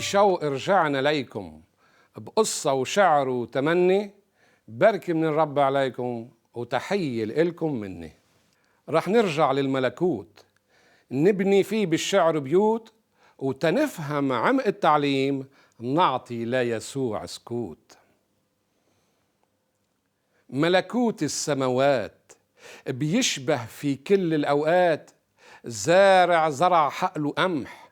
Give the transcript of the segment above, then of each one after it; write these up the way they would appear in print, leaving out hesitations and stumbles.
بشوق رجعنا ليكم بقصة وشعر وتمني، بركة من الرب عليكم وتحية لإلكم مني. رح نرجع للملكوت نبني فيه بالشعر بيوت، وتنفهم عمق التعليم نعطي ليسوع سكوت. ملكوت السماوات بيشبه في كل الأوقات زارع زرع حقله قمح،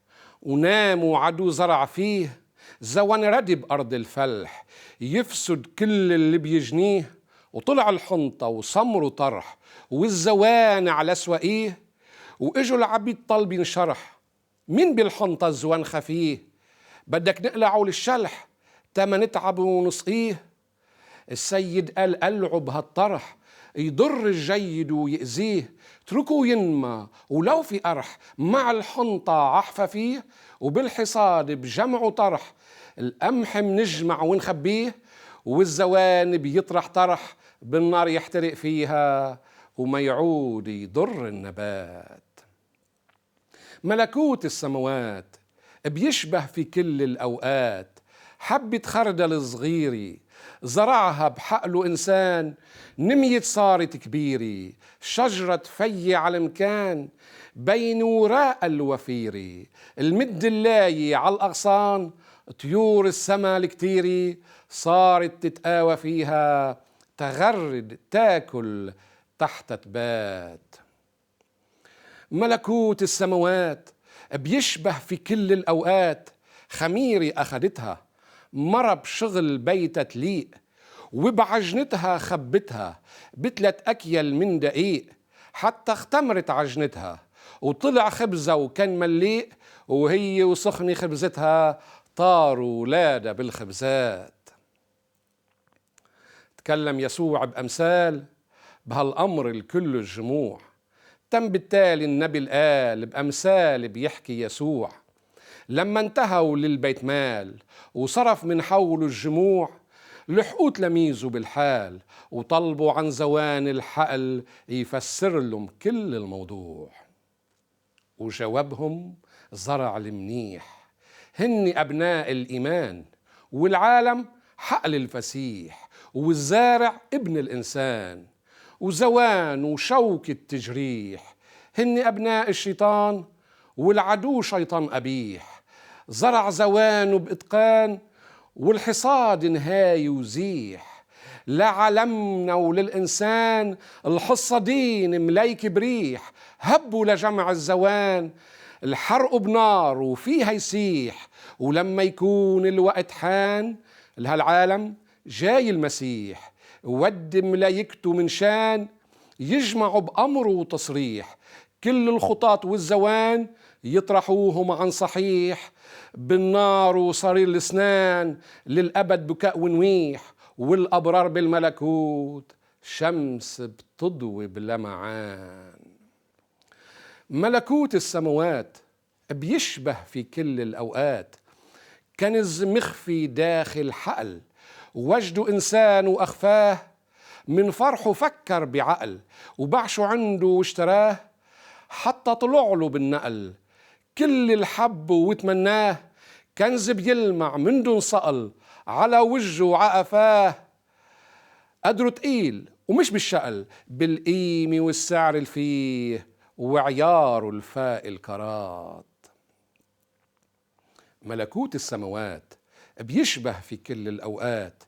ونام وعدو زرع فيه زوان ردي بأرض الفلح، يفسد كل اللي بيجنيه. وطلع الحنطة وصمر طرح والزوان على سواقيه، واجوا العبيد طالبين شرح، مين بالحنطة الزوان خفيه؟ بدك نقلعه للشلح تما نتعب ونسقيه. السيد قال قلعوا بهالطرح يضر الجيد ويأذيه، اتركوا ينمى ولو في قرح مع الحنطة عحفة فيه. وبالحصاد بجمع طرح القمح منجمع ونخبيه، والزوان بيطرح طرح بالنار يحترق فيها وما يعود يضر النبات. ملكوت السماوات بيشبه في كل الأوقات حبة خردل صغيري زرعها بحقله إنسان، نميت صارت كبيرة شجرة في على مكان بين وراء الوفيري. المد اللاي على الأغصان طيور السما الكتيري صارت تتقاوى فيها، تغرد تاكل تحت تبات. ملكوت السماوات بيشبه في كل الأوقات خميرة أخدتها مرة بشغل بيتها تليق، وبعجنتها خبتها ب3 أكيال من دقيق، حتى اختمرت عجنتها وطلع خبزة وكان مليق، وهي وسخنة خبزتها طاروا ولادها بالخبزات. تكلم يسوع بأمثال بهالأمر الكل الجموع، تم بالتالي النبي القال بأمثال بيحكي يسوع. لما انتهوا للبيت مال وصرف من حوله الجموع، لحقوا تلاميذه بالحال وطلبوا عن زوان الحقل يفسر لهم كل الموضوع. وجوابهم زرع المنيح، هن أبناء الإيمان والعالم حقل الفسيح، والزارع ابن الإنسان. وزوان وشوك التجريح هن أبناء الشيطان والعدو شيطان قبيح. زرع زوانه بإتقان والحصاد نهاي وزيح. لعلمنا وللإنسان الحصادين ملايك بريح، هبوا لجمع الزوان الحرق بنار وفيها يسيح. ولما يكون الوقت حان لهالعالم جاي المسيح، ود ملايكته من شان يجمعوا بأمره وتصريح. كل الخطاط والزوان يطرحوهم عن صحيح، بالنار وصرير الاسنان للأبد بكاء ونويح. والأبرار بالملكوت شمس بتضوي بلمعان. ملكوت السماوات بيشبه في كل الأوقات كنز مخفي داخل حقل، وجده إنسان وأخفاه. من فرحه فكر بعقل وبعشه عنده واشتراه، حتى طلع له بالنقل كل الحب وتمناه. كنز بيلمع من دون صقل على وجهه وعقفاه، قدره تقيل ومش بالشقل، بالقيمة والسعر اللي فيه وعياره الفاق الكرات. ملكوت السماوات بيشبه في كل الأوقات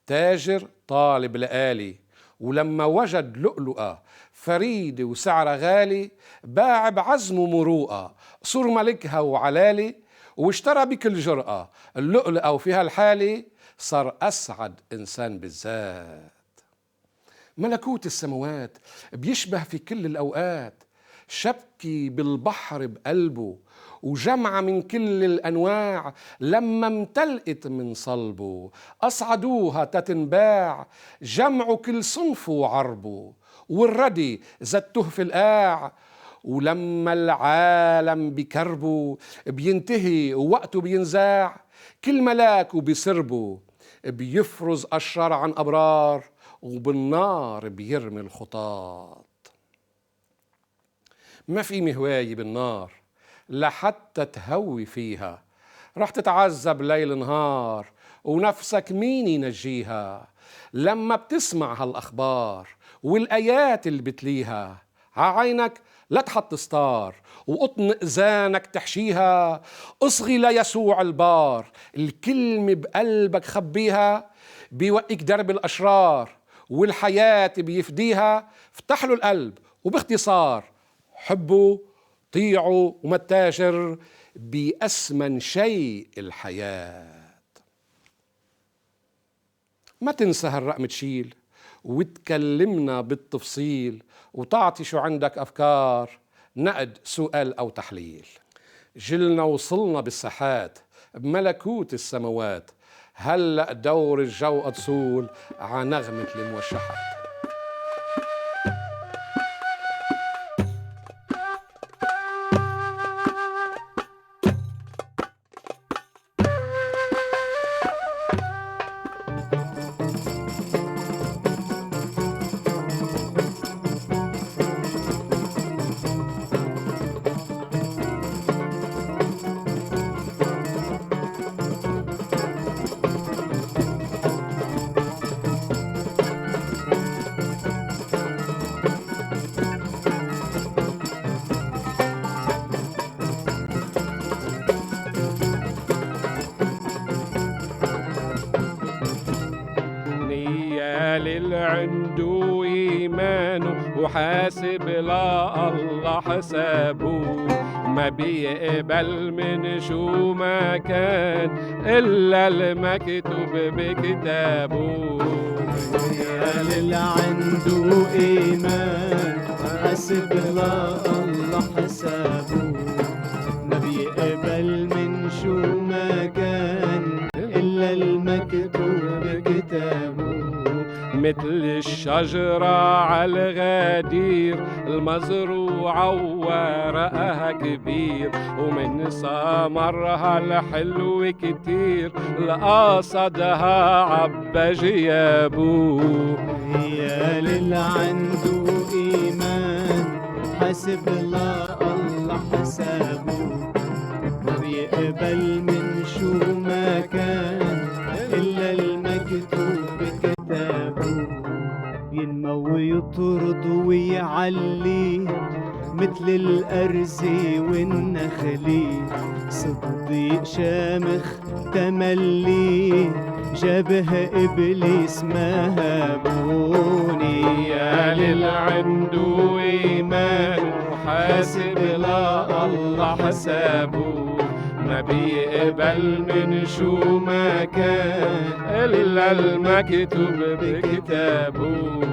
تاجر طالب لآلي، ولما وجد لؤلؤة فريدة وسعرها غالي باع بعزمه مروءة صور ملكها وعلالي. واشترى بكل جرأة اللؤلؤة وفيها الحالي، صار أسعد إنسان بالذات. ملكوت السماوات بيشبه في كل الأوقات شبكي بالبحر بقلبه، وجمعة من كل الأنواع لما امتلقت من صلبه. أصعدوها تتنباع جمعوا كل صنفه وعربه، والردي زدته في القاع. ولما العالم بكربه بينتهي ووقته بينزاع، كل ملاك وبيسربه بيفرز أشرار عن أبرار، وبالنار بيرمي الخطاط. ما في مهواية بالنار لحتى تهوي فيها، رح تتعذب ليل نهار ونفسك مين ينجيها. لما بتسمع هالأخبار والآيات اللي بتليها، ععينك لا تحط ستار وقطن إذانك تحشيها. اصغي ليسوع البار، الكلمة بقلبك خبيها، بيوقيك درب الأشرار والحياة بيفديها. افتح له القلب وباختصار حبه، طيعه وما تاجر بأسمن شيء الحياة. ما تنسى هالرقم تشيل وتكلمنا بالتفصيل، وتعطي شو عندك أفكار، نقد، سؤال أو تحليل. جلنا وصلنا بالساحات بملكوت السماوات، هلأ دور الجو أتصول ع نغمة الموشحات. عنده إيمانه وحاسب لا الله حسابه، ما بيقبل من شو ما كان إلا المكتوب بكتابه. يا للي عنده إيمان حاسب لا الله حسابه، ما بيقبل من شو ما كان إلا المكتوب بكتابه. مثل الشجرة عالغدير المزروعة وورقها كبير، ومن ثمرها الحلو كتير لقصدها عبى جيابه. يا للي عنده إيمان حاسب لا الله حسابه، ما بيقبل من شو ما كان إلا المكتوب بكتابه. ينمو ويطرد ويعلي مثل الأرز والنخل، صديق شامخ تملي جابه إبليس ما هابوني. يا للي عنده إيمان وحاسب لا الله حسابه، ما بيقبل من شو ما كان إلا المكتوب بكتابه.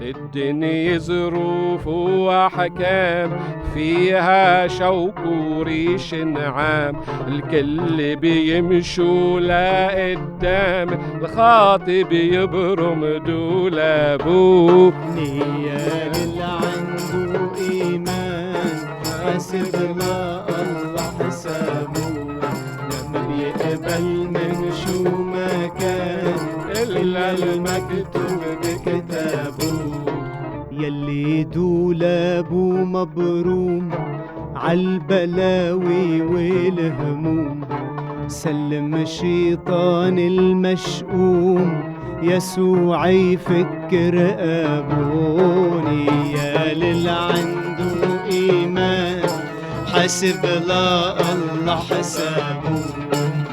الدنيا ظروف وأحكام فيها شوك وريش نعام، الكل بيمشوا لقدام الخاطي بيبرم دولابه. يا للي عنده إيمان حاسب لا الله حسابه، لما بيقبل من شو ما كان إلا المكتوب بكتابه. يلي دولابه مبروم عالبلاوي والهموم، سلم الشيطان المشؤوم يسوع يفكر أبوني. يا للي عنده إيمان حاسب لا الله حسابه،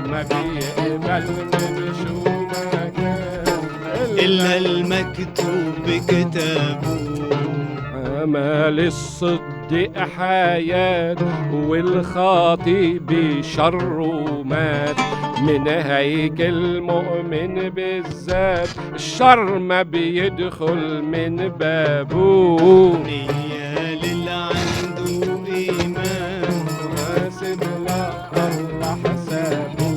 ما بيقبل من شو ما كان إلا المكتوب بكتابه. أمال الصدق حياة والخاطي بشره مات، من هيك المؤمن بالذات الشر ما بيدخل من بابه. يا للي عنده إيمان حاسب لا الله حسابه،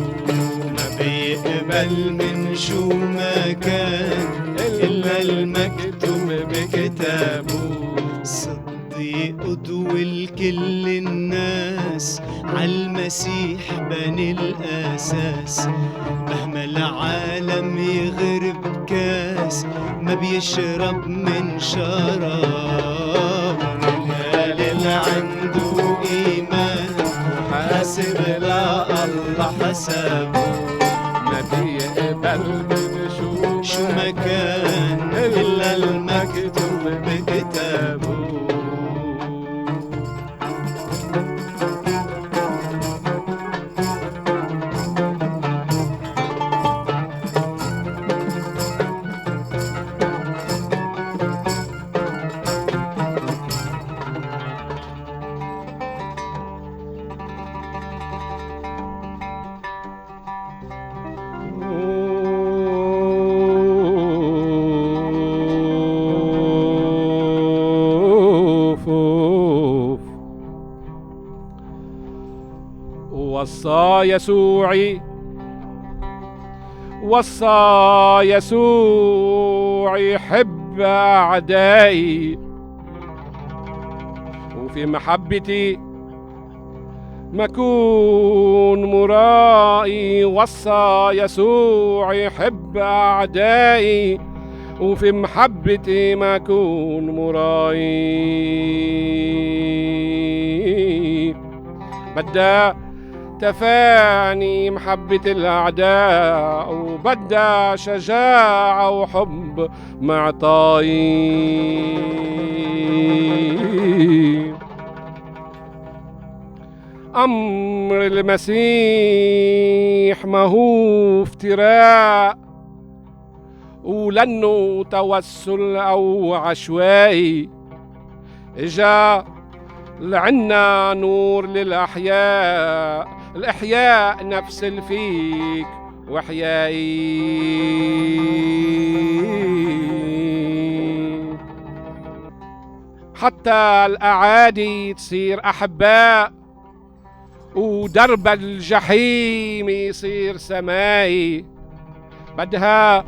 ما بيقبل من شو ما كان إلا المكتوب بكتابه. صديق دول كل الناس عالمسيح بني الأساس، مهما العالم يغرب كاس ما بيشرب من شراب. يا للي عنده إيمان حاسب لا الله الله حسابه ما بيقبل من شو ما كان إلا المكتوب بكتابه وصى يسوع حب أعدائي وفي محبتي ما كون مرائي. وصى يسوع حب أعدائي وفي محبتي ما كون مرائي. بدأ تفاني محبة الأعداء وبدأ شجاعة وحب معطاي. أمر المسيح ما هو افتراء ولنه توسل أو عشوائي. إجا لعنا نور للأحياء، الإحياء نفس الفيك وإحيائي. حتى الأعادي تصير أحباء ودرب الجحيم يصير سمائي. بدها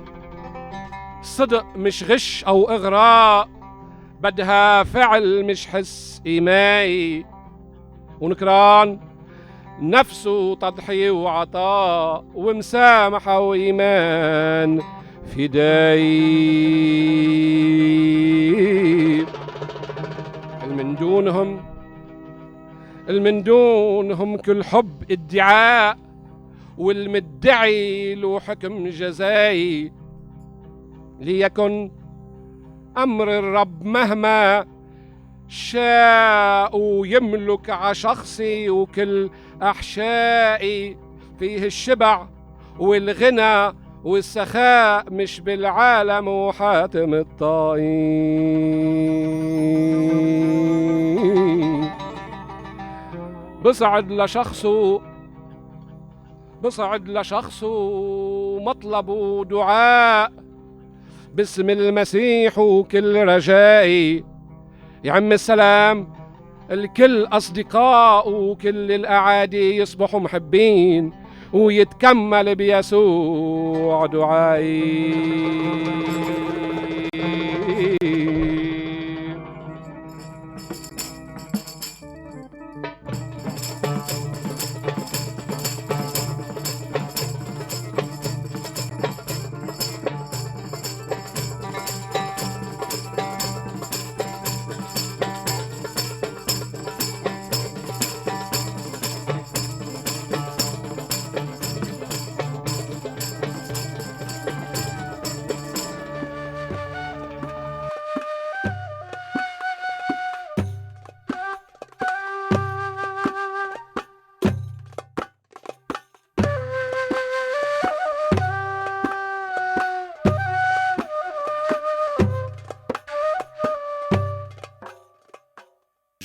صدق مش غش أو إغراء، بدها فعل مش حس إيمائي. ونكران نفسه تضحية وعطاء ومسامحة وإيمان فدائي. المن دونهم كل حب ادعاء والمدعي له حكم جزائي. ليكن أمر الرب مهما شاء ويملك عشخصي وكل أحشائي. فيه الشبع والغنى والسخاء مش بالعالم وحاتم الطائي. بصعد لشخصه مطلبه دعاء باسم المسيح وكل رجائي. يعم السلام الكل أصدقاء وكل الأعادي يصبحوا محبين ويتكمل بيسوع دعائي.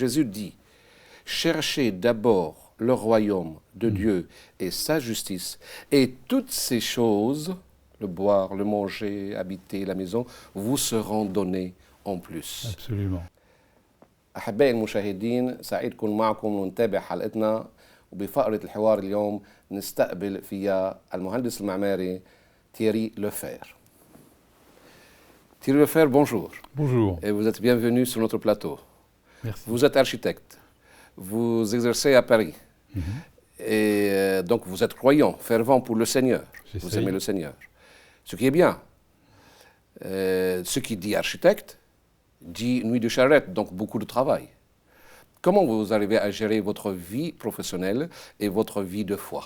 Jésus dit, cherchez d'abord le royaume de Dieu et sa justice, et toutes ces choses, le boire, le manger, habiter, la maison, vous seront données en plus. Absolument. أحبائي المشاهدين، سعيد كون معكم ونتابع حلقتنا، وبفقرة الحوار اليوم نستقبل فيها المهندس المعماري Thierry Lefebvre. Thierry Lefebvre, bonjour. Bonjour. Et vous êtes bienvenu sur notre plateau. Merci. Vous êtes architecte, vous exercez à Paris, et donc vous êtes croyant, fervent pour le Seigneur. J'essaye. Vous aimez le Seigneur, ce qui est bien. Ce qui dit architecte dit nuit de charrette, donc beaucoup de travail. Comment vous arrivez à gérer votre vie professionnelle et votre vie de foi?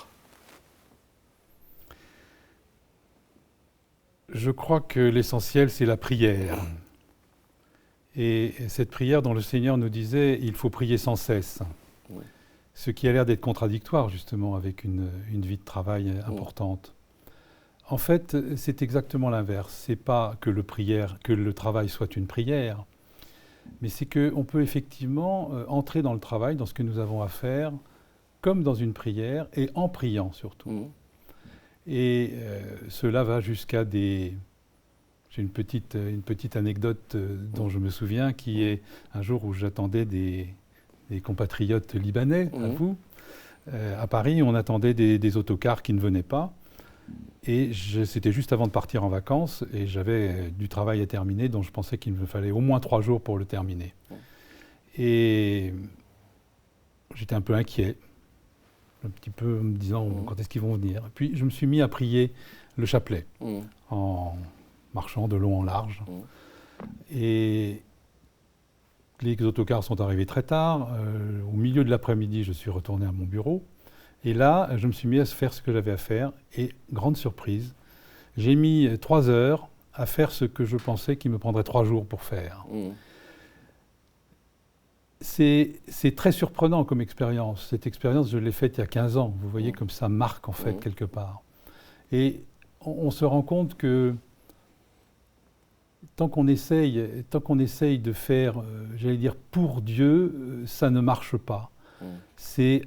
Je crois que l'essentiel, c'est la prière. Et cette prière dont le Seigneur nous disait, il faut prier sans cesse. Oui. Ce qui a l'air d'être contradictoire, justement, avec une vie de travail importante. En fait, c'est exactement l'inverse. Ce n'est pas que le travail soit une prière, mais c'est qu'on peut effectivement entrer dans le travail, dans ce que nous avons à faire, comme dans une prière, et en priant surtout. Mhm. Et cela va jusqu'à des... J'ai une petite anecdote dont je me souviens, qui est un jour où j'attendais des compatriotes libanais, à vous. À Paris, on attendait des autocars qui ne venaient pas. Et c'était juste avant de partir en vacances, et j'avais du travail à terminer, dont je pensais qu'il me fallait au moins 3 jours pour le terminer. Et j'étais un peu inquiet, un petit peu me disant quand est-ce qu'ils vont venir. Puis je me suis mis à prier le chapelet, en marchant de long en large. Et les autocars sont arrivés très tard. Au milieu de l'après-midi, je suis retourné à mon bureau. Et là, je me suis mis à faire ce que j'avais à faire. Et grande surprise, j'ai mis 3 heures à faire ce que je pensais qu'il me prendrait 3 jours pour faire. C'est très surprenant comme expérience. Cette expérience, je l'ai faite il y a 15 ans. Vous voyez comme ça marque en fait quelque part. Et on se rend compte que tant qu'on essaye de faire, j'allais dire, pour Dieu, ça ne marche pas. C'est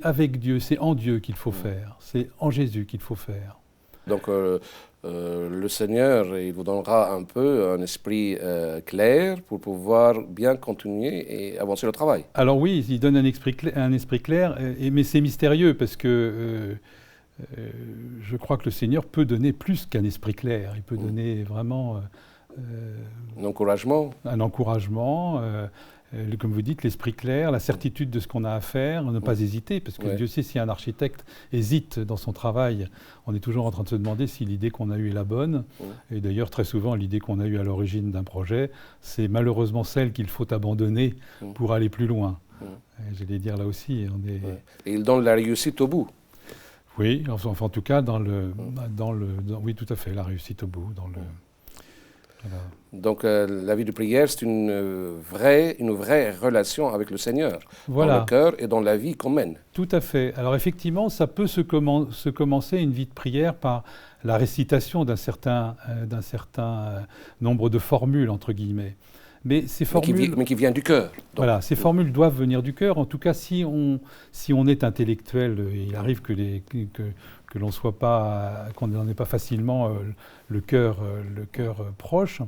avec Dieu, c'est en Dieu qu'il faut faire. C'est en Jésus qu'il faut faire. Donc le Seigneur, il vous donnera un peu un esprit clair pour pouvoir bien continuer et avancer le travail. Alors oui, il donne un esprit clair, mais c'est mystérieux parce que je crois que le Seigneur peut donner plus qu'un esprit clair. Il peut donner vraiment Un encouragement. un encouragement, comme vous dites, l'esprit clair, la certitude de ce qu'on a à faire, ne pas hésiter, parce que Dieu sait si un architecte hésite dans son travail, on est toujours en train de se demander si l'idée qu'on a eue est la bonne. Et d'ailleurs, très souvent, l'idée qu'on a eue à l'origine d'un projet, c'est malheureusement celle qu'il faut abandonner pour aller plus loin. J'allais dire là aussi, on est... Et il donne la réussite au bout. Oui, enfin en tout cas, oui, tout à fait, la réussite au bout. Voilà. Donc la vie de prière, c'est une vraie relation avec le Seigneur, dans le cœur et dans la vie qu'on mène. Tout à fait. Alors effectivement, ça peut se commencer une vie de prière par la récitation d'un certain nombre de formules, entre guillemets. Mais ces formules, mais qui vient du cœur. Voilà, ces formules doivent venir du cœur. En tout cas, si on est intellectuel, il arrive que l'on soit pas, qu'on n'en ait pas facilement le cœur proche.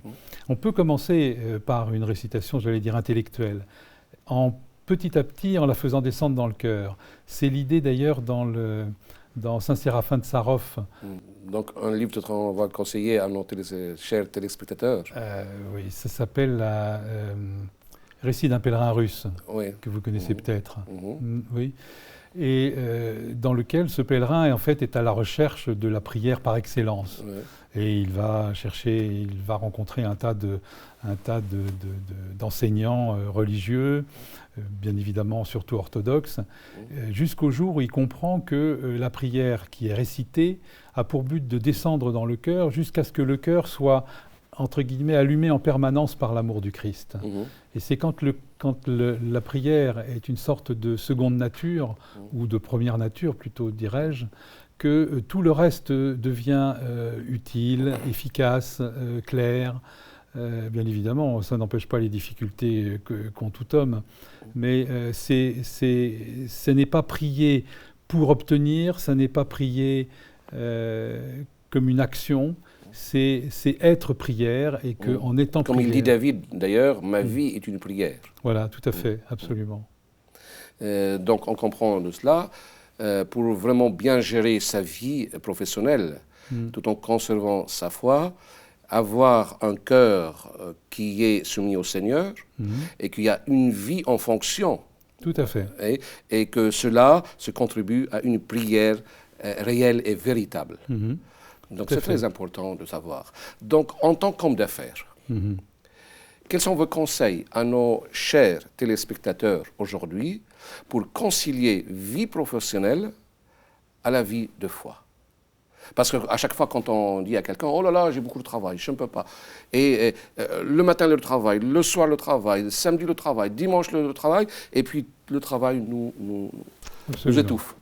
On peut commencer par une récitation, j'allais dire intellectuelle, petit à petit en la faisant descendre dans le cœur. C'est l'idée d'ailleurs dans Saint Séraphin de Sarov. Donc un livre qu'on va conseiller à nos chers téléspectateurs. Oui, ça s'appelle Récit d'un pèlerin russe, que vous connaissez peut-être. Oui. Et dans lequel ce pèlerin en fait est à la recherche de la prière par excellence. Et il va rencontrer un tas d'enseignants religieux, bien évidemment surtout orthodoxes, jusqu'au jour où il comprend que la prière qui est récitée a pour but de descendre dans le cœur jusqu'à ce que le cœur soit, entre guillemets, allumé en permanence par l'amour du Christ. Et c'est quand la prière est une sorte de seconde nature, ou de première nature plutôt, dirais-je, que tout le reste devient utile, efficace, clair. Bien évidemment, ça n'empêche pas les difficultés qu'ont tout homme, mais ce n'est pas prier pour obtenir, ça n'est pas prier comme une action, c'est être prière, et qu'en étant Comme prière... il dit David, d'ailleurs, ma vie est une prière. Voilà, tout à fait, absolument. Donc on comprend de cela. Pour vraiment bien gérer sa vie professionnelle, tout en conservant sa foi, avoir un cœur qui est soumis au Seigneur et qu'il y a une vie en fonction. Tout à fait. Et que cela se contribue à une prière réelle et véritable. Donc c'est très important de savoir. Donc en tant qu'homme d'affaires, quels sont vos conseils à nos chers téléspectateurs aujourd'hui pour concilier vie professionnelle à la vie de foi? Parce qu'à chaque fois, quand on dit à quelqu'un, oh là là, j'ai beaucoup de travail, je ne peux pas. Et le matin, le travail, le soir, le travail, samedi, le travail, dimanche, le travail, et puis le travail nous Absolument. étouffe.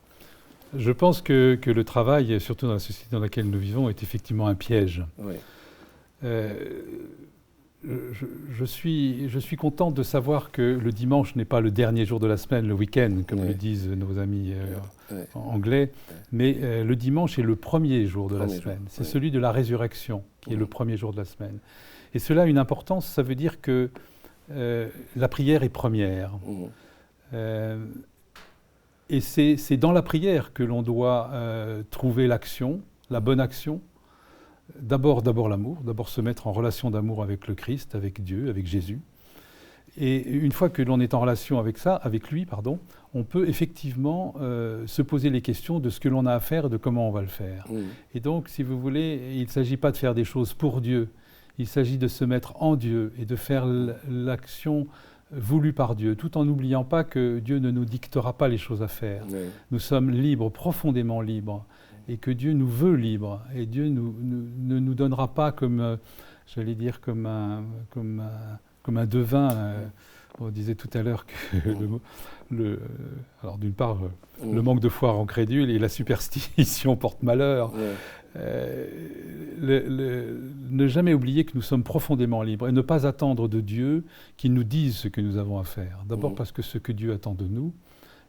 Je pense que le travail, surtout dans la société dans laquelle nous vivons, est effectivement un piège. Oui. Je suis content de savoir que le dimanche n'est pas le dernier jour de la semaine, le week-end, comme Oui. le disent nos amis Oui. anglais, mais le dimanche est le premier jour de la Premier semaine. jour, C'est oui. celui de la résurrection qui est Mhm. le premier jour de la semaine. Et cela a une importance, ça veut dire que la prière est première. Mhm. Et c'est dans la prière que l'on doit trouver l'action, la bonne action. D'abord l'amour, d'abord se mettre en relation d'amour avec le Christ, avec Dieu, avec Jésus. Et une fois que l'on est en relation avec lui, on peut effectivement se poser les questions de ce que l'on a à faire et de comment on va le faire. Mhm. Et donc, si vous voulez, il ne s'agit pas de faire des choses pour Dieu, il s'agit de se mettre en Dieu et de faire l'action voulue par Dieu, tout en n'oubliant pas que Dieu ne nous dictera pas les choses à faire. Oui. Nous sommes libres, profondément libres, et que Dieu nous veut libres. Et Dieu ne nous donnera pas comme, j'allais dire, comme un devin. On disait tout à l'heure que alors d'une part, le manque de foi rend crédule et la superstition porte malheur. Oui. Ne jamais oublier que nous sommes profondément libres et ne pas attendre de Dieu qu'il nous dise ce que nous avons à faire. D'abord parce que ce que Dieu attend de nous,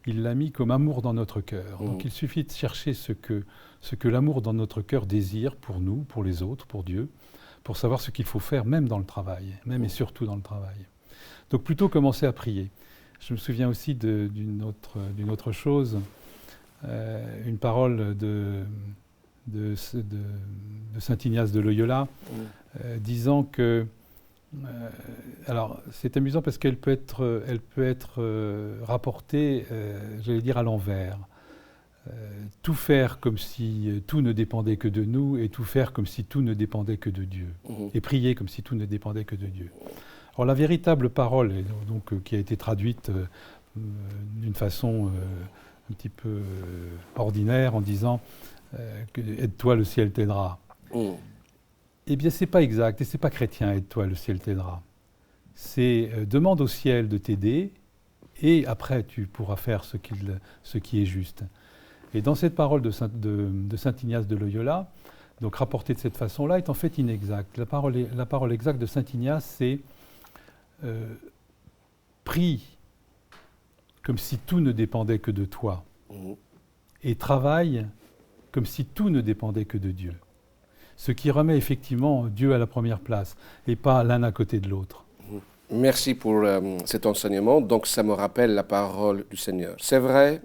il l'a mis comme amour dans notre cœur. Donc il suffit de chercher ce que l'amour dans notre cœur désire pour nous, pour les autres, pour Dieu, pour savoir ce qu'il faut faire, même dans le travail, même et surtout dans le travail. Donc plutôt commencer à prier. Je me souviens aussi d'une autre chose, une parole de saint Ignace de Loyola, disant que alors c'est amusant parce qu'elle peut être rapportée, j'allais dire à l'envers. Tout faire comme si tout ne dépendait que de nous et tout faire comme si tout ne dépendait que de Dieu. Et prier comme si tout ne dépendait que de Dieu. Alors la véritable parole, donc, qui a été traduite d'une façon un petit peu ordinaire en disant aide-toi, le ciel t'aidera. Eh bien, c'est pas exact et c'est pas chrétien, aide-toi, le ciel t'aidera. C'est demande au ciel de t'aider et après tu pourras faire ce qui est juste. Et dans cette parole de saint Ignace de Loyola, donc rapportée de cette façon-là, est en fait inexacte. La parole exacte de saint Ignace, c'est prie comme si tout ne dépendait que de toi et travaille comme si tout ne dépendait que de Dieu. Ce qui remet effectivement Dieu à la première place et pas l'un à côté de l'autre. Merci pour cet enseignement. Donc ça me rappelle la parole du Seigneur. C'est vrai,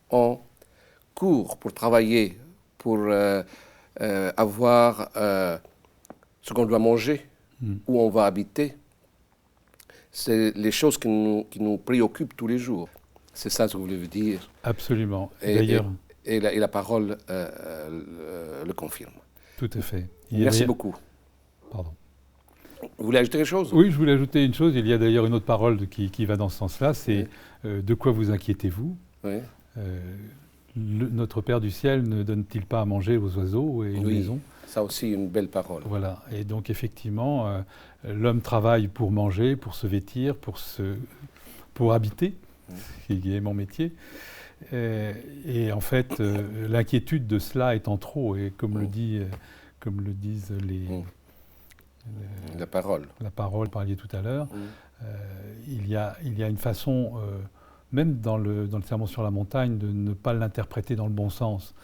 on court pour travailler, pour avoir ce qu'on doit manger, où on va habiter. C'est les choses qui nous préoccupent tous les jours. C'est ça ce que vous voulez dire. Absolument. D'ailleurs, et la parole le confirme. Tout à fait. Merci beaucoup. Pardon. Vous voulez ajouter quelque chose ? Oui, je voulais ajouter une chose. Il y a d'ailleurs une autre parole qui va dans ce sens-là. C'est de quoi vous inquiétez-vous ? Oui. Notre Père du ciel ne donne-t-il pas à manger aux oiseaux et une maison ? Ça aussi, une belle parole. Voilà. Et donc, effectivement, l'homme travaille pour manger, pour se vêtir, pour habiter, qui est mon métier. Et en fait, l'inquiétude de cela étant trop, et comme le disent la parole. La parole, vous parliez tout à l'heure, il y a une façon, même dans le sermon sur la montagne, de ne pas l'interpréter dans le bon sens.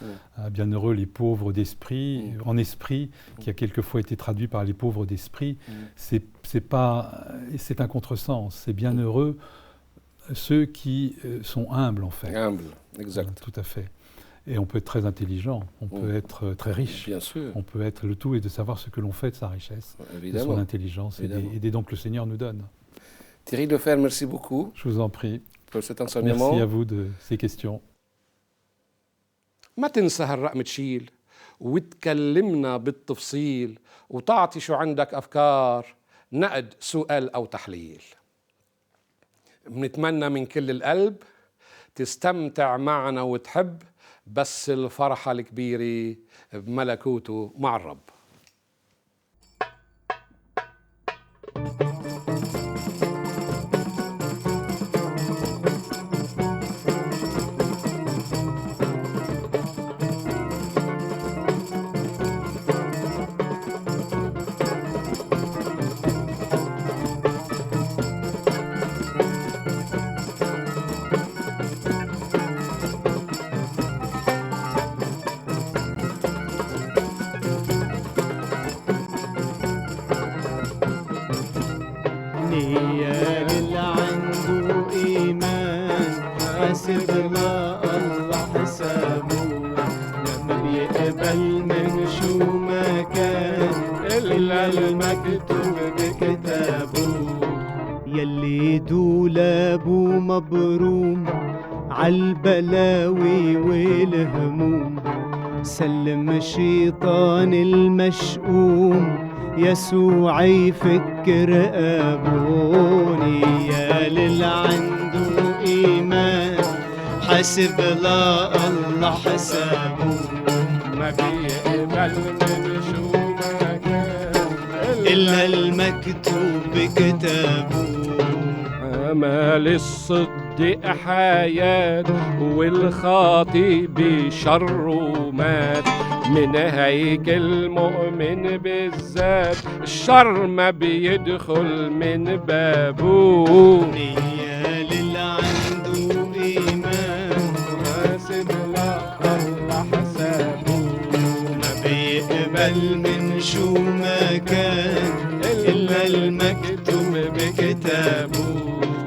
Bienheureux les pauvres d'esprit, en esprit, qui a quelquefois été traduit par les pauvres d'esprit, c'est un contresens. C'est bienheureux ceux qui sont humbles, en fait. Humbles, exact. Tout à fait. Et on peut être très intelligent, on peut être très riche. Bien sûr. On peut être le tout et de savoir ce que l'on fait de sa richesse, de son intelligence et des dons que le Seigneur nous donne. Thierry Defer, merci beaucoup. Je vous en prie. Pour cet enseignement. Merci à vous de ces questions. ما تنسى هالرقم تشيل وتكلمنا بالتفصيل وتعطي شو عندك أفكار نقد سؤال أو تحليل. بنتمنى من كل القلب تستمتع معنا وتحب بس الفرحة الكبيرة بملكوته مع الرب. نيال اللي عنده إيمان حاسب ما الله حسابه، لما بيقبل من شو ما كان إلا المكتوب بكتابه. يلي دولابه مبروم عالبلاوي والهموم، سلم الشيطان المشؤوم يسوع يفكر أبوني. يا للي عنده إيمان حاسب لا الله حسابه، ما بيقبل من شو ما كان إلا المكتوب بكتابه. أمال الصدق حياة والخاطئ بشره مات، من هيكل مؤمن بالذات الشر ما بيدخل من بابه. يا للي عنده إيمان حاسب لا الله حسابه، ما بيقبل من شو ما كان إلا المكتوب بكتابه.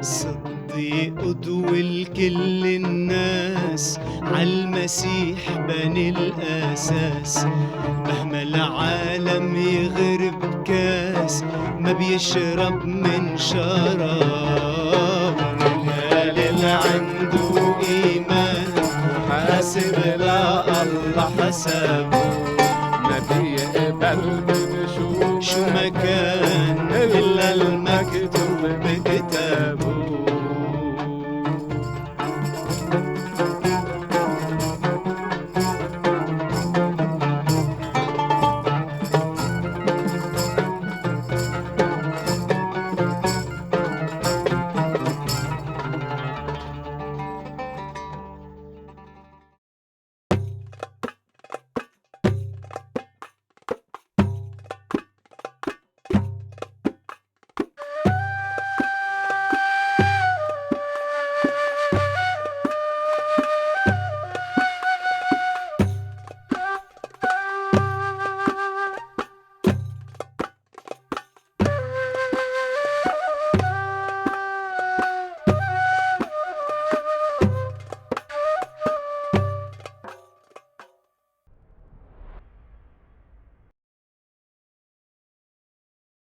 صديق قدوة لكل الناس عالمسيح بني الأساس، مهما العالم يغرب كاس ما بيشرب من شراب. يا للي عنده إيمان حاسب لا الله حسابه، ما بيقبل